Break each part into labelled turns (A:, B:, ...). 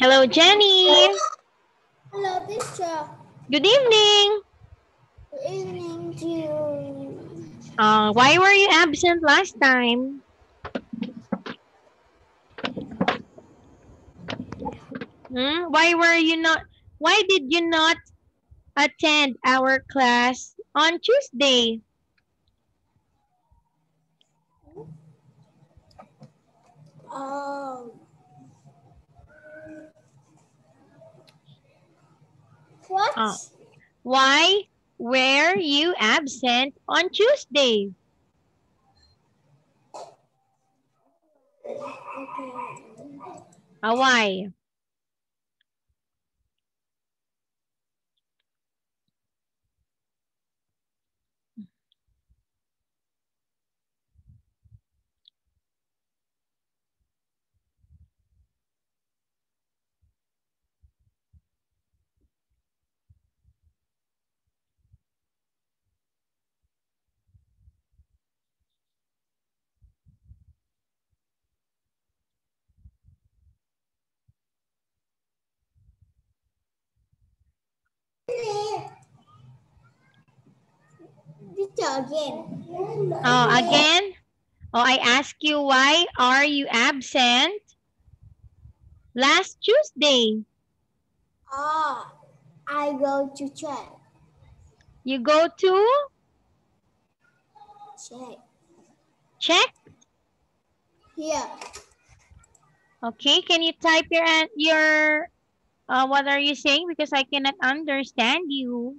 A: Hello, Jenny.
B: Hello, teacher.
A: Good evening.
B: Good evening to you.
A: Why were you absent last time? Why did you not attend our class on Tuesday?
B: What?
A: Why were you absent on Tuesday? Why?
B: Teacher again.
A: Again? I ask you, why are you absent last Tuesday?
B: I go to check.
A: You go to check?
B: Here.
A: Okay, can you type your what are you saying? Because I cannot understand you.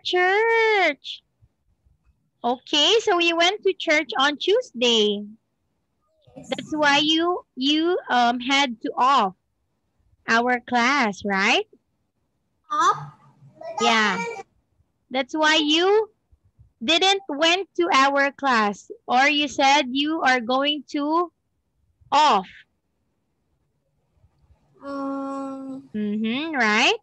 A: Church. Okay, so you went to church on Tuesday. That's why you had to off our class, right?
B: Up.
A: Yeah. That's why you didn't went to our class, or you said you are going to off. Right?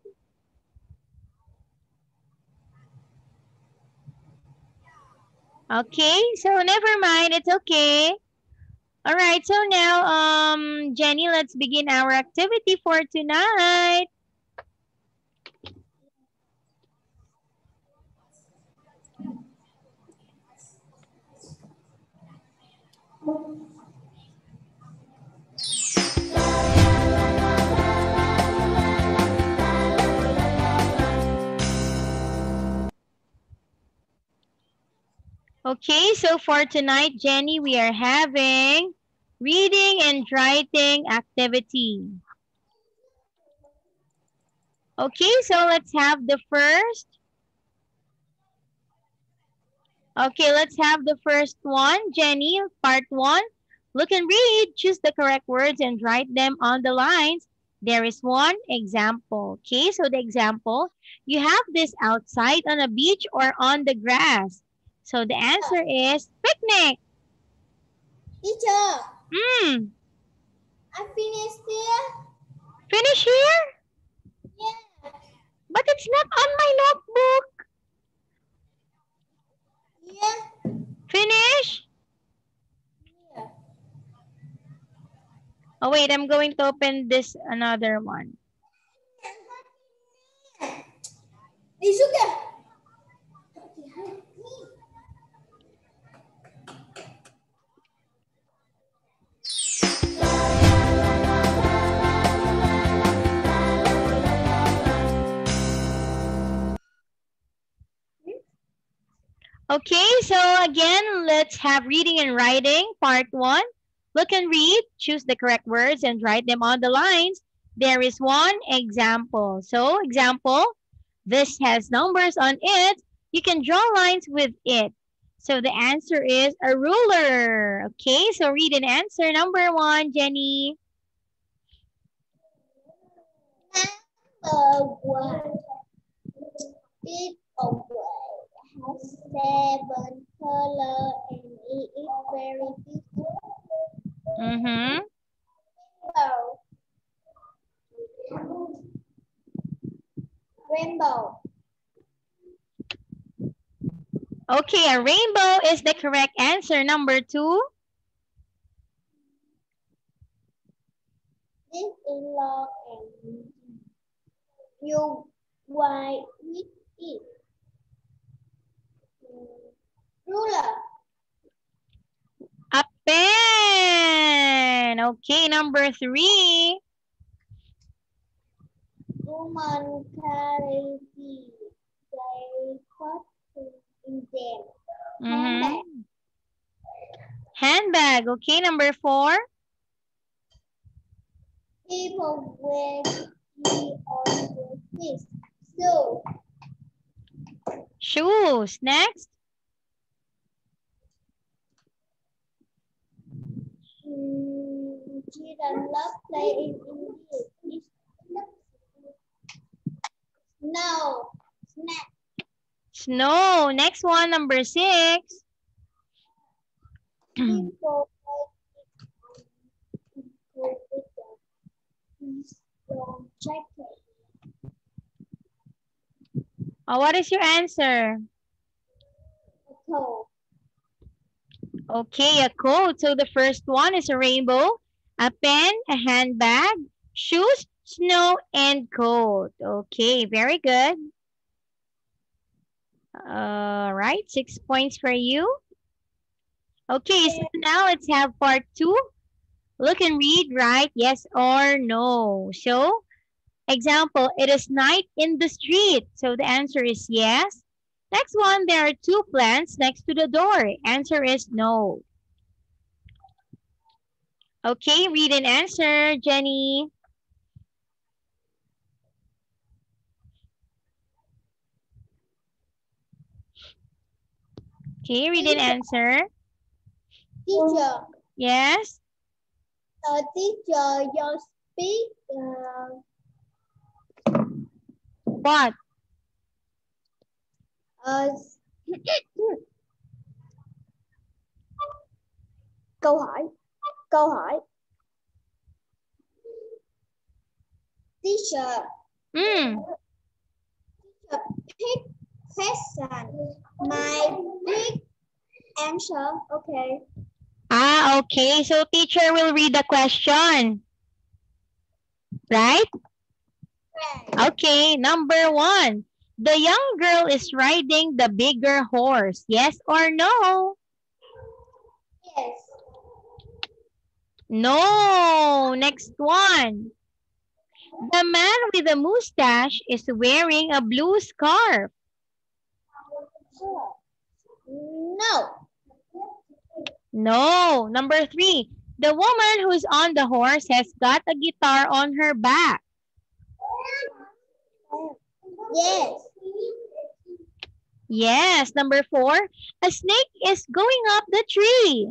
A: Okay, so never mind, it's okay. All right, so now, Jenny, let's begin our activity for tonight. Okay, so for tonight, Jenny, we are having reading and writing activity. Okay, so let's have the first. Okay, let's have the first one. Jenny, part 1. Look and read, choose the correct words and write them on the lines. There is one example. Okay, so the example, you have this outside on a beach or on the grass. So the answer is picnic.
B: Teacher.
A: I
B: finished here.
A: Finish here?
B: Yeah.
A: But it's not on my notebook.
B: Yeah.
A: Finish?
B: Yeah.
A: Oh, wait, I'm going to open this another one. Okay, so again, let's have reading and writing, part 1. Look and read, choose the correct words and write them on the lines. There is one example. So, example, this has numbers on it. You can draw lines with it. So the answer is a ruler. Okay, so read and answer number 1, Jenny.
B: Number 1. Big away has 7 colors and it is very beautiful. Rainbow.
A: Okay, a rainbow is the correct answer. Number 2.
B: This is long and you white with it. Ruler.
A: A pen. Okay, number 3.
B: Woman carry the pot in them. Handbag.
A: Handbag. Okay, number 4.
B: People wear tea on their feet. So,
A: Shoes. Next.
B: children love playing in it. Snow. Snack.
A: Snow. Next one, number 6.
B: People wear strong jacket.
A: What is your answer?
B: A coat.
A: Okay, a coat. So the first one is a rainbow, a pen, a handbag, shoes, snow, and coat. Okay, very good. All right, 6 points for you. Okay, so now let's have part 2. Look and read, right? Yes or no. So, example, it is night in the street. So the answer is yes. Next one, there are 2 plants next to the door. Answer is no. Okay, read and answer, Jenny. Okay, read and answer.
B: Teacher.
A: Yes.
B: Teacher, you speak.
A: What?
B: Câu hỏi. Teacher. Pick question. My big answer. Okay.
A: Okay. So teacher will read the question. Right?
B: Right.
A: Okay, number 1. The young girl is riding the bigger horse. Yes or no?
B: Yes.
A: No. Next one. The man with the mustache is wearing a blue scarf.
B: No.
A: No. Number 3. The woman who's on the horse has got a guitar on her back.
B: Yes.
A: Yes. Number 4. A snake is going up the tree.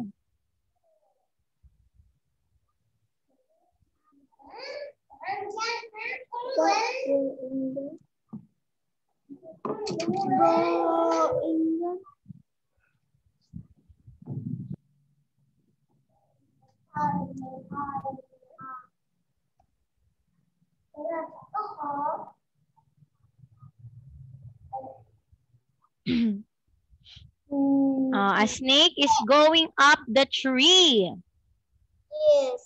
A: A snake is going up the tree.
B: Yes.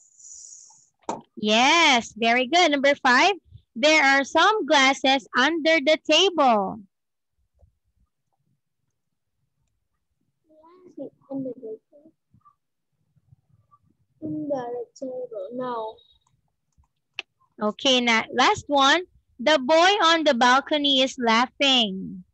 A: Yes, very good. Number 5, there are some glasses under the table.
B: Under the table. No.
A: Okay, now last one. The boy on the balcony is laughing.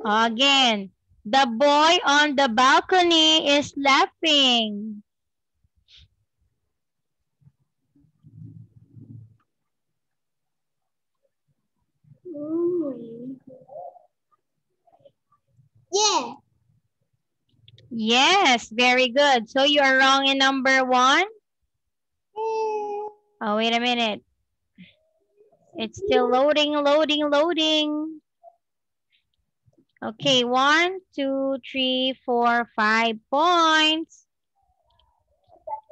A: Again, the boy on the balcony is laughing.
B: Yeah.
A: Yes, very good. So you are wrong in number 1. Oh, wait a minute. It's still loading, loading, loading. Okay, 1, 2, 3, 4, 5 points.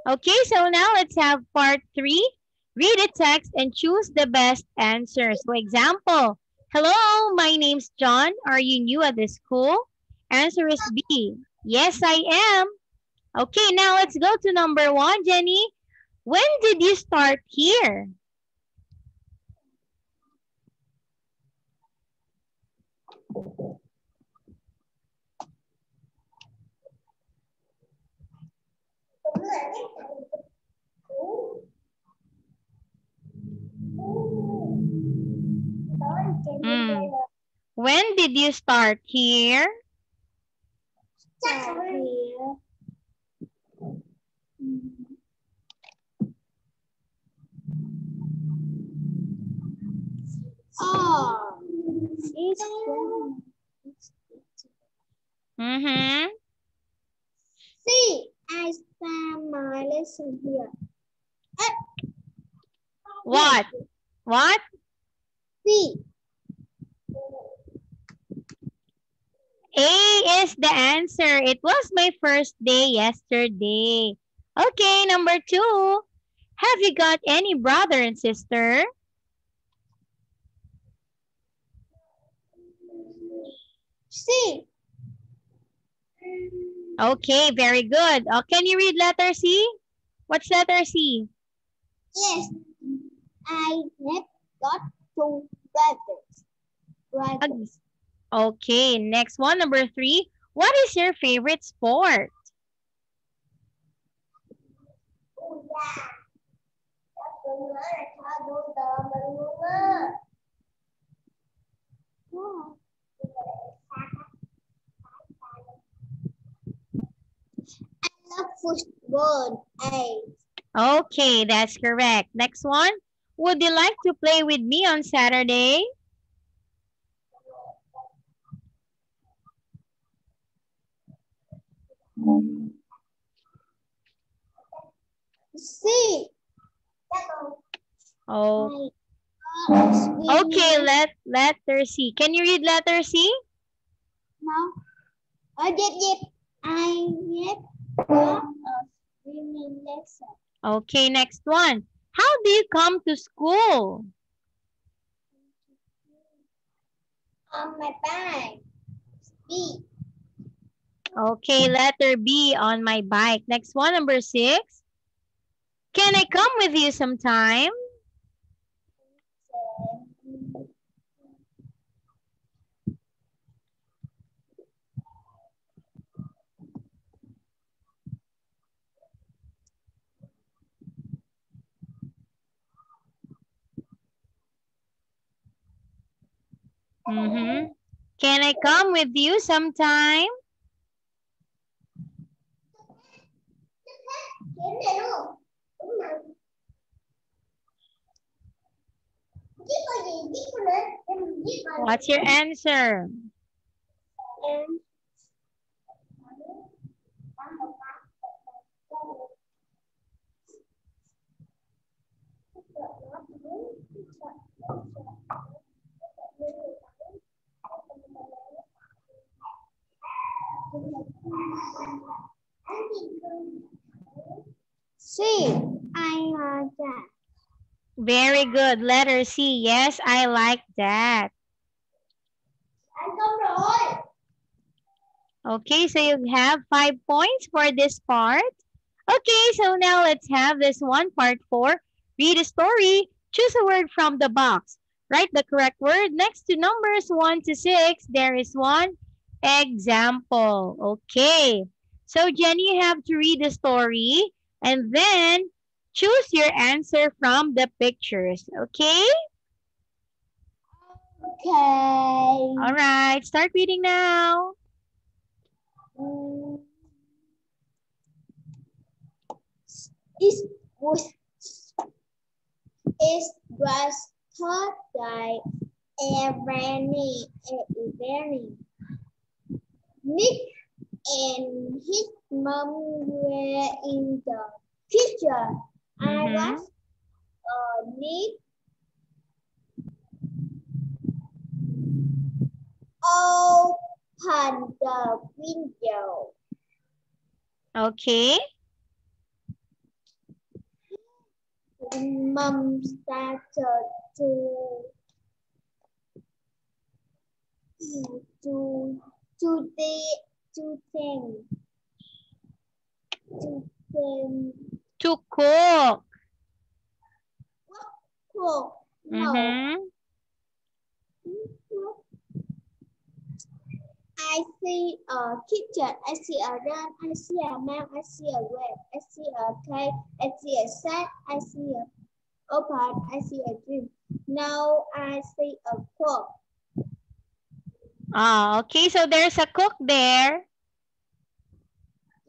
A: Okay, so now let's have part 3. Read the text and choose the best answer. So example, hello, my name's John. Are you new at the school? Answer is B. Yes, I am. Okay, now let's go to number 1, Jenny. When did you start here? When did you start here?
B: Oh, see, I start my lesson here.
A: What? What?
B: See.
A: A is the answer. It was my first day yesterday. Okay, number 2. Have you got any brother and sister?
B: C.
A: Okay, very good. Can you read letter C? What's letter C?
B: Yes, I have got 2 brothers.
A: Okay, next one, number 3. What is your favorite sport?
B: I love football.
A: Okay, that's correct. Next one. Would you like to play with me on Saturday?
B: C.
A: Oh. Okay, letter C. Can you read letter C?
B: No. Yes. I have got a swimming lesson.
A: Okay, next one. How do you come to school?
B: On my bike. B.
A: Okay, letter B, on my bike. Next one, number 6. Can I come with you sometime? Can I come with you sometime? What's your answer?
B: C. I like that.
A: Very good. Letter C. Yes, I like that. Okay, so you have 5 points for this part. Okay, so now let's have this one, part 4. Read a story. Choose a word from the box. Write the correct word next to numbers 1 to 6. There is one example. Okay. So Jenny, you have to read the story and then choose your answer from the pictures. Okay?
B: Okay.
A: All right. Start reading now.
B: It was Thursday evening. Nick and his mom were in the kitchen. I was need open the window.
A: Okay.
B: Mom started to think.
A: To cook.
B: Cook. No.
A: Mm-hmm.
B: I see a kitchen. I see a run. I see a man. I see a red. I see a cake. I see a set. I see a open. I see a dream. Now I see a cook.
A: Oh, okay. So there's a cook there.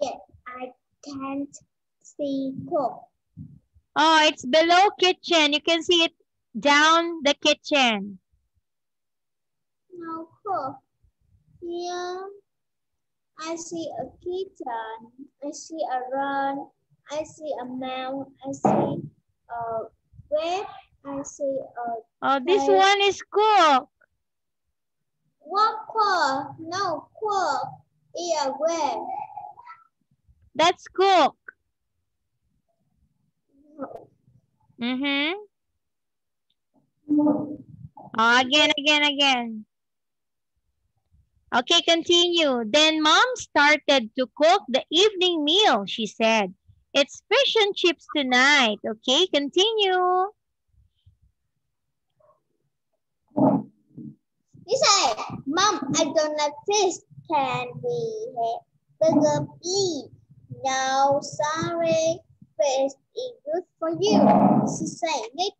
B: Yes, I can't see cook.
A: Oh, it's below kitchen. You can see it down the kitchen.
B: No cook. Here I see a kitchen. I see a run. I see a mouse. I see a web. I see a
A: Oh, this
B: cake.
A: one is cook.
B: What cook? No cook. Here web.
A: That's cook.
B: No.
A: Mm-hmm. Oh, again. Okay, continue. Then mom started to cook the evening meal, she said. It's fish and chips tonight. Okay, continue.
B: He said, Mom, I don't like fish. Can we have burger, please? No, sorry. Fish is good for you. She said, Nick.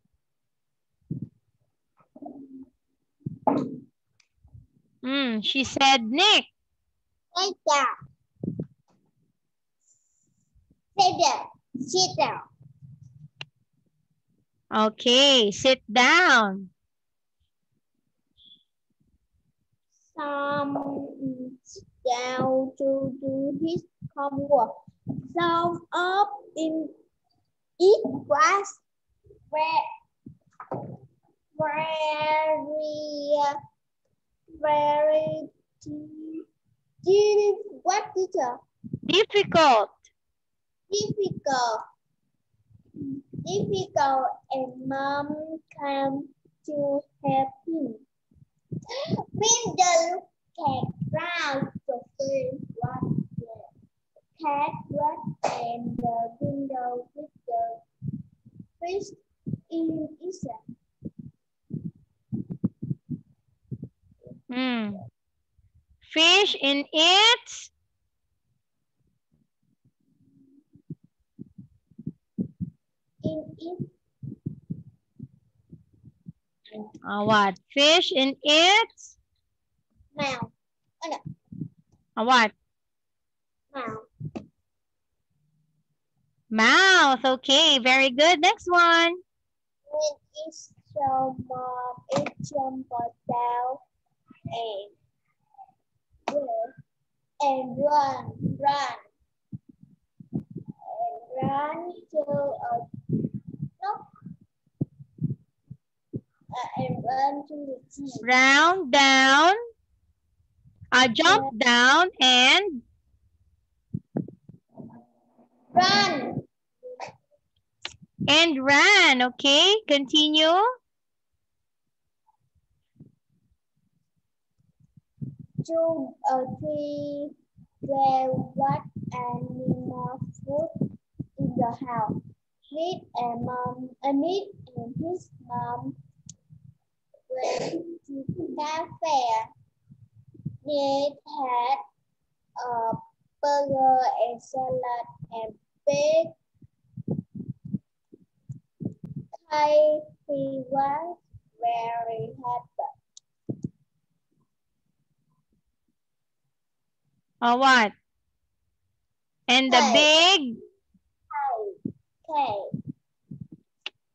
A: She said, Nick.
B: Sit down. Sit down. Sit down.
A: Okay, sit down.
B: Sit down to do his homework. Some up in it was very what teacher?
A: Difficult.
B: Difficult, and mom came to help him. When the cat round the field was the cat was and the window with the fish in it.
A: Fish in its what? Fish in its
B: mouth.
A: What?
B: Mouth.
A: Mouth. Okay, very good. Next one.
B: When it saw mom, it jumped down and ran to a and run to the tree.
A: Round, down. Jump down and
B: run.
A: And ran. Okay, continue.
B: To a tree where what animal food in the house. Nick and his mom went to the cafe. Nick had a burger and salad and big cake. He was very happy.
A: What? And the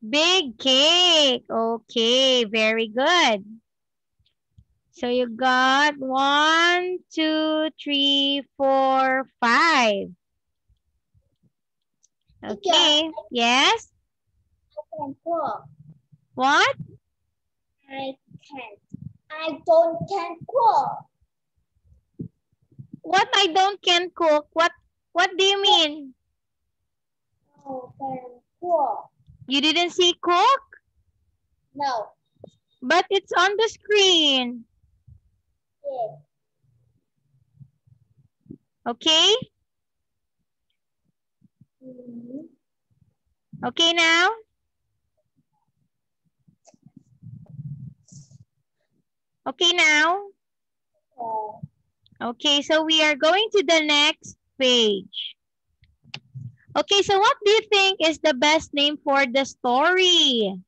A: big cake. Okay, very good. So you got 1, 2, 3, 4, 5. Okay, yes?
B: can cook.
A: What?
B: I can't. I don't can cook.
A: What I don't can cook? What do you mean?
B: No, can cook.
A: You didn't see cook?
B: No.
A: But it's on the screen.
B: Yes.
A: Okay? Okay now? Okay now? Okay, so we are going to the next page. Okay, so what do you think is the best name for the story?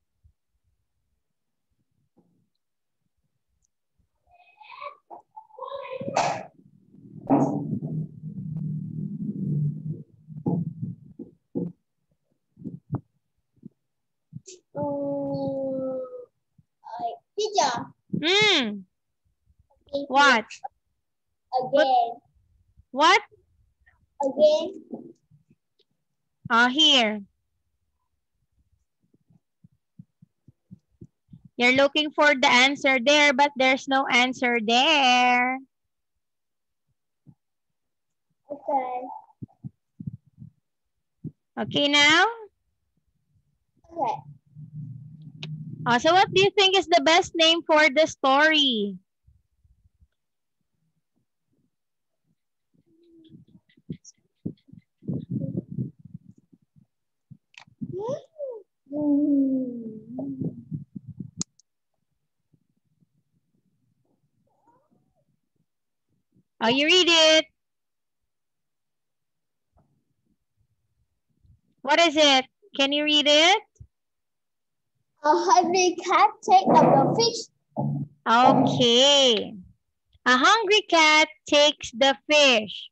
B: Teacher.
A: What?
B: Again.
A: What?
B: Again.
A: Here. You're looking for the answer there, but there's no answer there.
B: Okay.
A: Okay now?
B: Okay.
A: So what do you think is the best name for the story? Oh, you read it. What is it? Can you read it?
B: A hungry cat take up the fish.
A: Okay. A hungry cat takes the fish.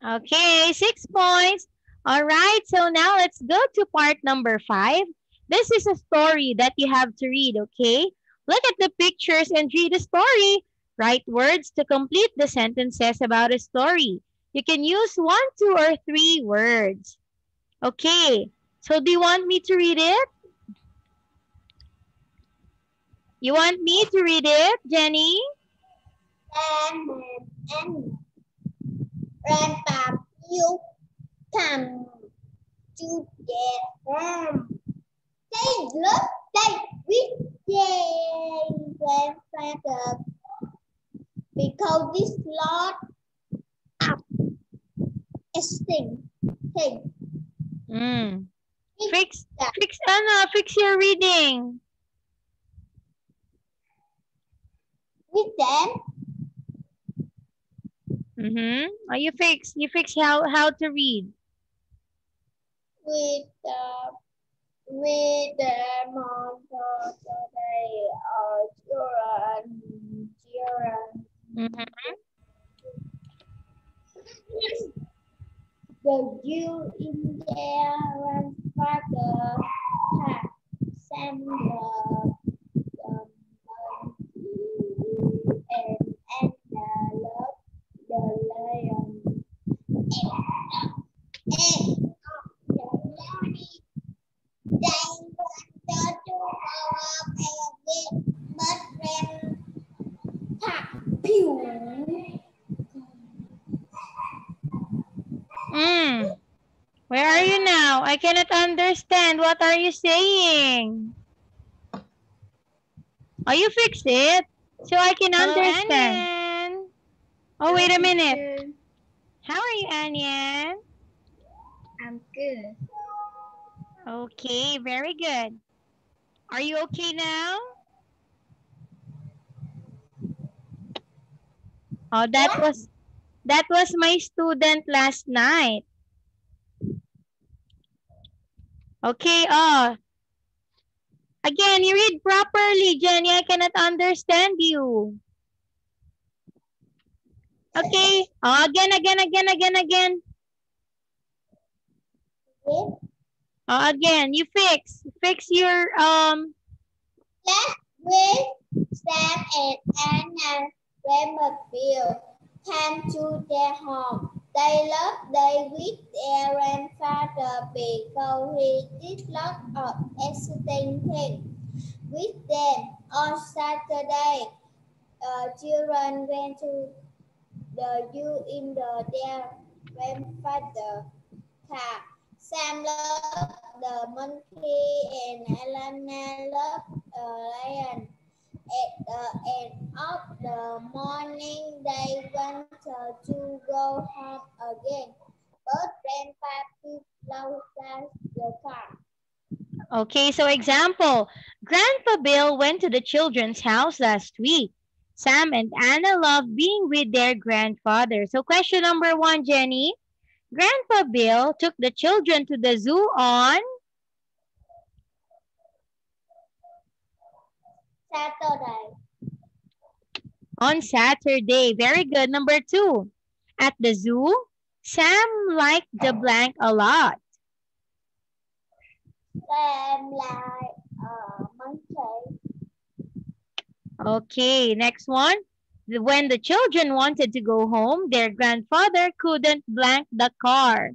A: Okay, 6 points. All right, so now let's go to part number 5. This is a story that you have to read, okay? Look at the pictures and read the story. Write words to complete the sentences about a story. You can use 1, 2, or 3 words. Okay, so do you want me to read it? You want me to read it, Jenny?
B: And Grandpa, you come to get home. They look like with grandfather because this lot up thing.
A: Fix your reading.
B: With them.
A: Oh, you fix how to read.
B: With the monster today children. The you in their grandfather had sent the monkey and love the lion and the morning they wanted to go up and get but then pew.
A: Where are you now? I cannot understand. What are you saying? Oh, you fix it so I can understand. Anyan. Oh, wait a minute. How are you, Anyan?
B: I'm good.
A: Okay, very good. Are you okay now? Oh, that was my student last night. Okay, again, you read properly, Jenny. I cannot understand you. Okay. Again. Again, you fix your
B: Last week, Sam and Anna Grandmobile came to their home. They loved day with their grandfather because he did lot of exciting things with them. On Saturday, children went to the zoo in their grandfather's car. Sam loved the monkey and Alana loved a lion. At the end of the morning, they wanted to go home again, but Grandpa closed the car.
A: Okay, so example. Grandpa Bill went to the children's house last week. Sam and Anna love being with their grandfather. So question number 1, Jenny. Grandpa Bill took the children to the zoo
B: Saturday.
A: on Saturday. Very good. Number 2. At the zoo, Sam liked the blank a lot.
B: Sam like monkey.
A: Okay, next one. When the children wanted to go home, their grandfather couldn't blank the car.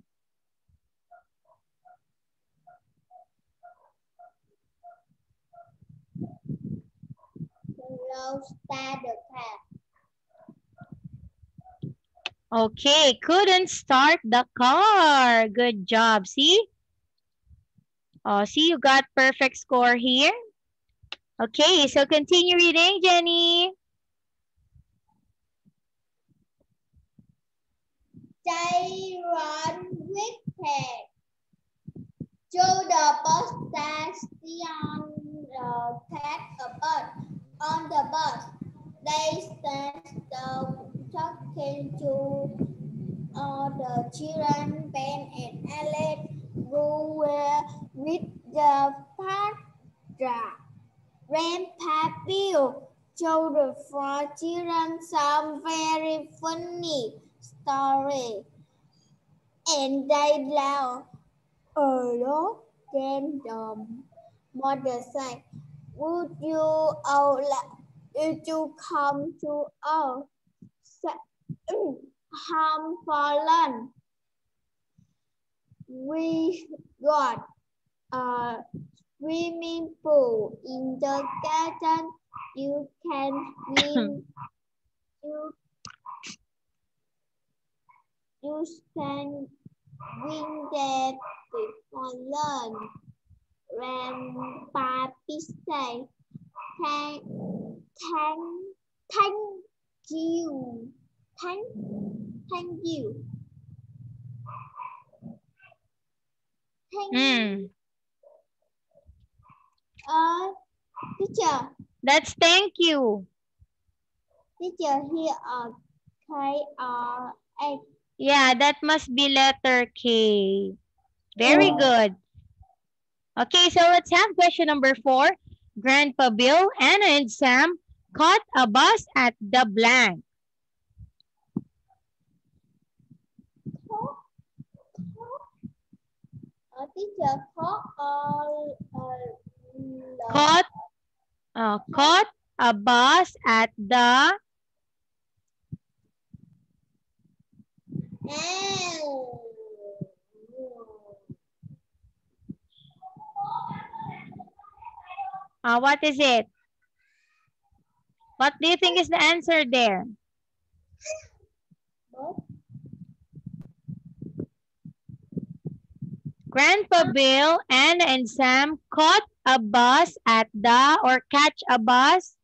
B: Closed the car.
A: Okay, couldn't start the car. Good job. See? Oh, see, you got perfect score here. Okay, so continue reading, Jenny.
B: They run with her to the bus station. Take a bus. On the bus, they stand talking to the children. Ben and Alex go with the father. Grandpa Bill told the four children some very funny story, and they laughed a lot. Then the mother said, "Would you all like to come to our home for lunch? We got a swimming pool in the garden. You can swim. You can swim there before lunch." Grandpa said, "Thank you. Thank you. Teacher.
A: That's thank you.
B: Teacher, here are K-R-A.
A: Yeah, that must be letter K. Very good. Okay, so let's have question number 4. Grandpa Bill, Anna, and Sam caught a bus at the blank.
B: Teacher,
A: caught a bus at the what is it? What do you think is the answer there? Grandpa Bill, Anna, and Sam caught a bus at the or catch a bus.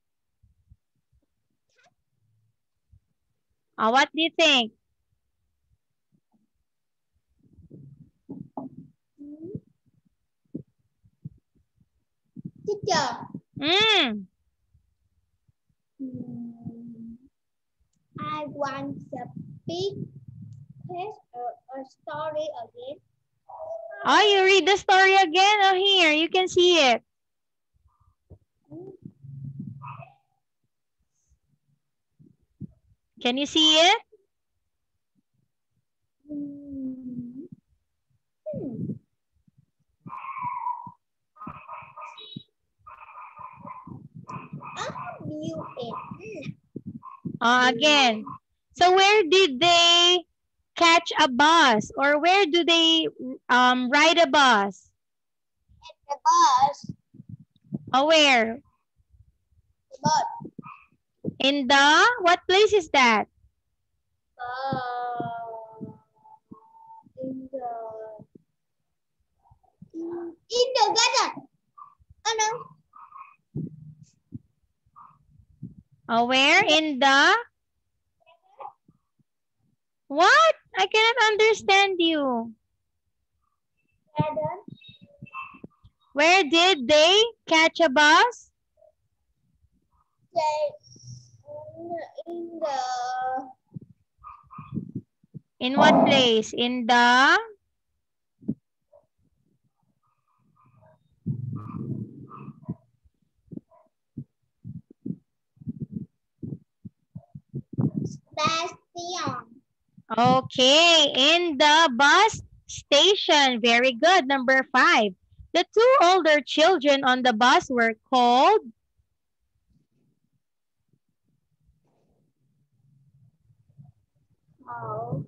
A: What do you think?
B: Teacher. I want to speak a story again.
A: Oh, you read the story again? Oh, here, you can see it. Can you see it? Again. So where did they catch a bus? Or where do they ride a bus?
B: The bus.
A: Oh, where?
B: The bus.
A: In the, what place is that?
B: In the garden. Oh no.
A: Oh, where? In the, what? I cannot understand you.
B: Garden.
A: Where did they catch a bus?
B: In the
A: In what place? In the,
B: station.
A: okay, in the bus station. Very good. Number 5. The 2 older children on the bus were called
B: Oh.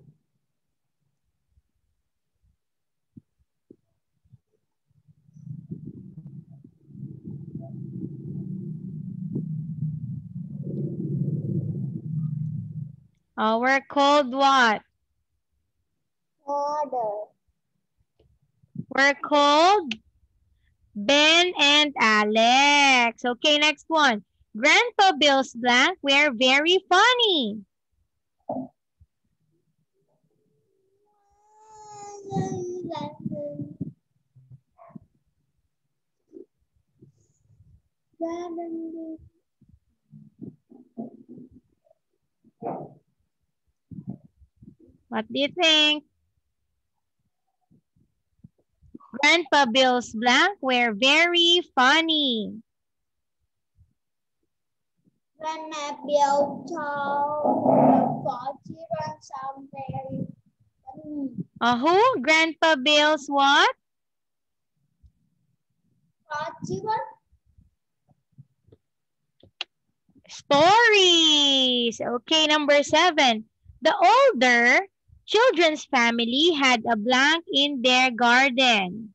A: were called what?
B: Order.
A: Were called Ben and Alex. Okay, next one. Grandpa Bill's blank were very funny. What do you think? Grandpa Bill's blank were very funny.
B: Grandma Bill told the 4 children some very funny.
A: Who? Grandpa Bill's what?
B: 4 children.
A: Stories. Okay, number 7. The older children's family had a blank in their garden.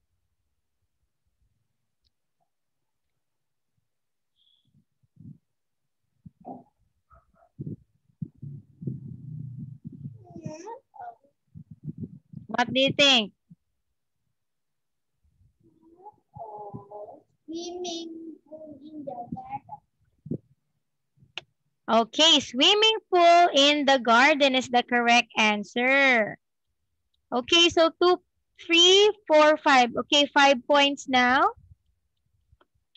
A: What do you think?
B: Swimming pool in the garden.
A: Okay, swimming pool in the garden is the correct answer. Okay, so 2, 3, 4, 5. Okay, 5 points now.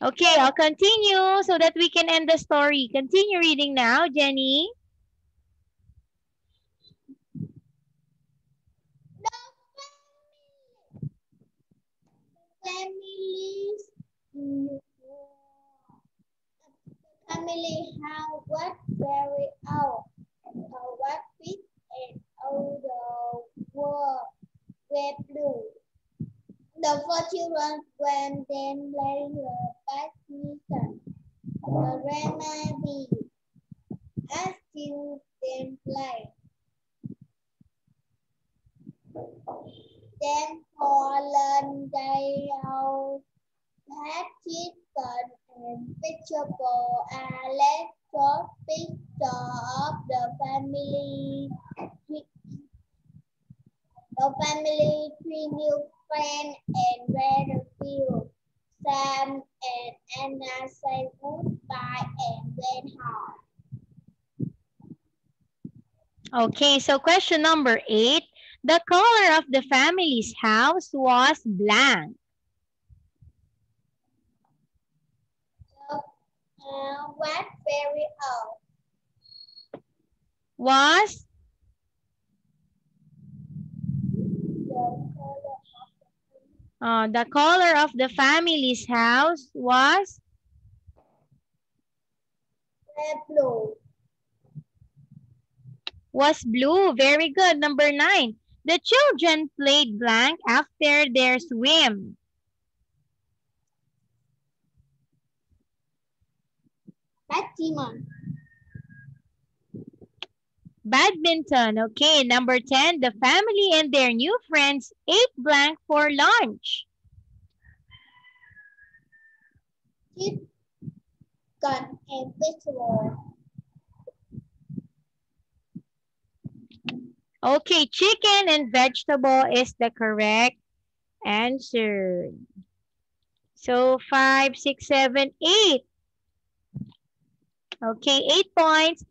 A: Okay, I'll continue so that we can end the story. Continue reading now, Jenny.
B: Family have what very old, what fit and older were blue. The 4 children went then playing the badminton. The grandma bee asking them play. Then Poland they all had chicken and vegetable. Alex got picture of the family. The family, 3 new friends and Weatherfield. Sam and Anna say goodbye and went home.
A: Okay, so question number 8. The color of the family's house was blank.
B: What very old?
A: Was the color of the family's house was
B: Blue.
A: Was blue. Very good. Number 9. The children played blank after their swim.
B: Pokemon.
A: Badminton. Okay, number 10, the family and their new friends ate blank for lunch.
B: Chicken and vegetable.
A: Okay, chicken and vegetable is the correct answer. So 5, 6, 7, 8. Okay, 8 points.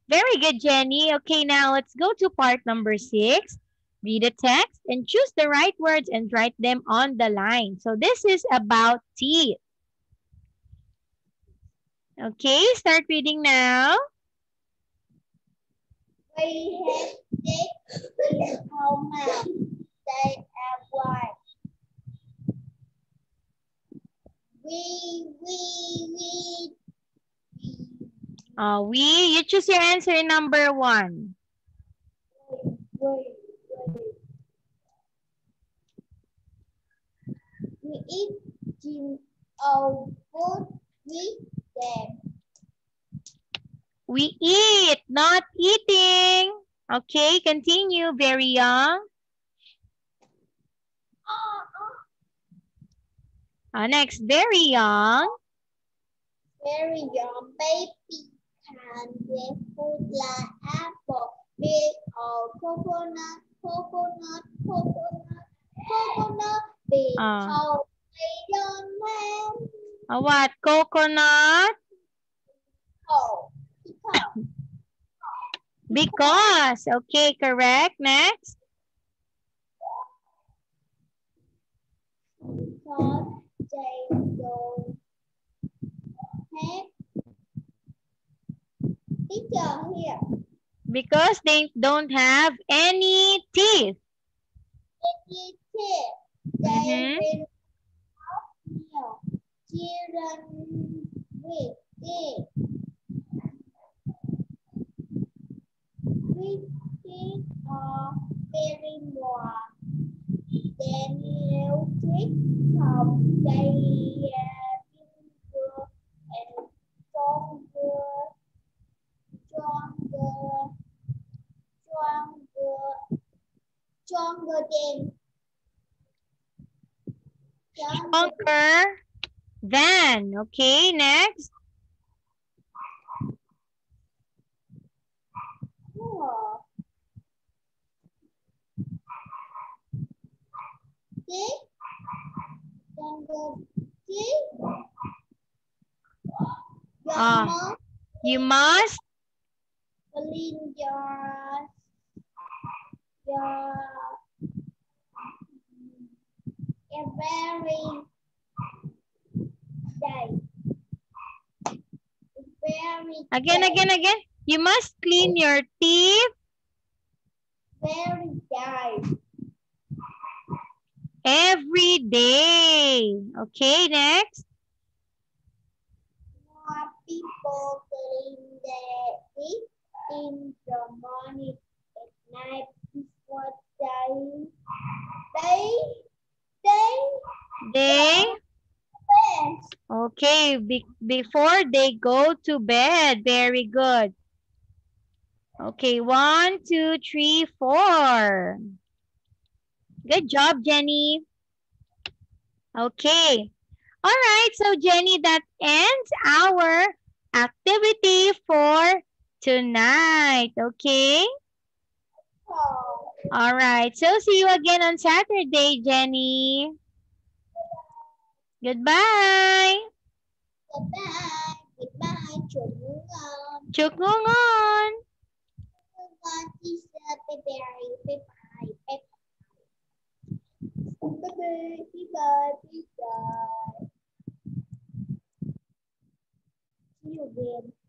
A: Very good, Jenny. Okay, now let's go to part number 6. Read the text and choose the right words and write them on the line. So this is about teeth. Okay, start reading now.
B: We have teeth in our mouth. They are white.
A: You choose your answer in number 1.
B: we, we eat in our food with them.
A: We eat, not eating. Okay, continue. Very young. Next, very young.
B: Very young baby can get food like apple, beet, or coconut, because they don't have
A: What? Coconut? Because. Okay, correct. Next.
B: Because they don't have teacher here.
A: Because they don't have any teeth.
B: They will not children with teeth. With teeth are very warm. Then you take from their bigger and stronger
A: than. Okay, next. You must
B: clean your every day.
A: Again. You must clean your teeth
B: Very day.
A: every day. Okay, next.
B: More people clean their teeth in the morning at night before
A: They okay, before they go to bed. Very good. Okay, 1, 2, 3, 4. Good job, Jenny. Okay. All right, so Jenny, that ends our activity for tonight. Okay? All right, so see you again on Saturday, Jenny. Goodbye.
B: Goodbye.
A: Chúc ngủ ngon.
B: See you again.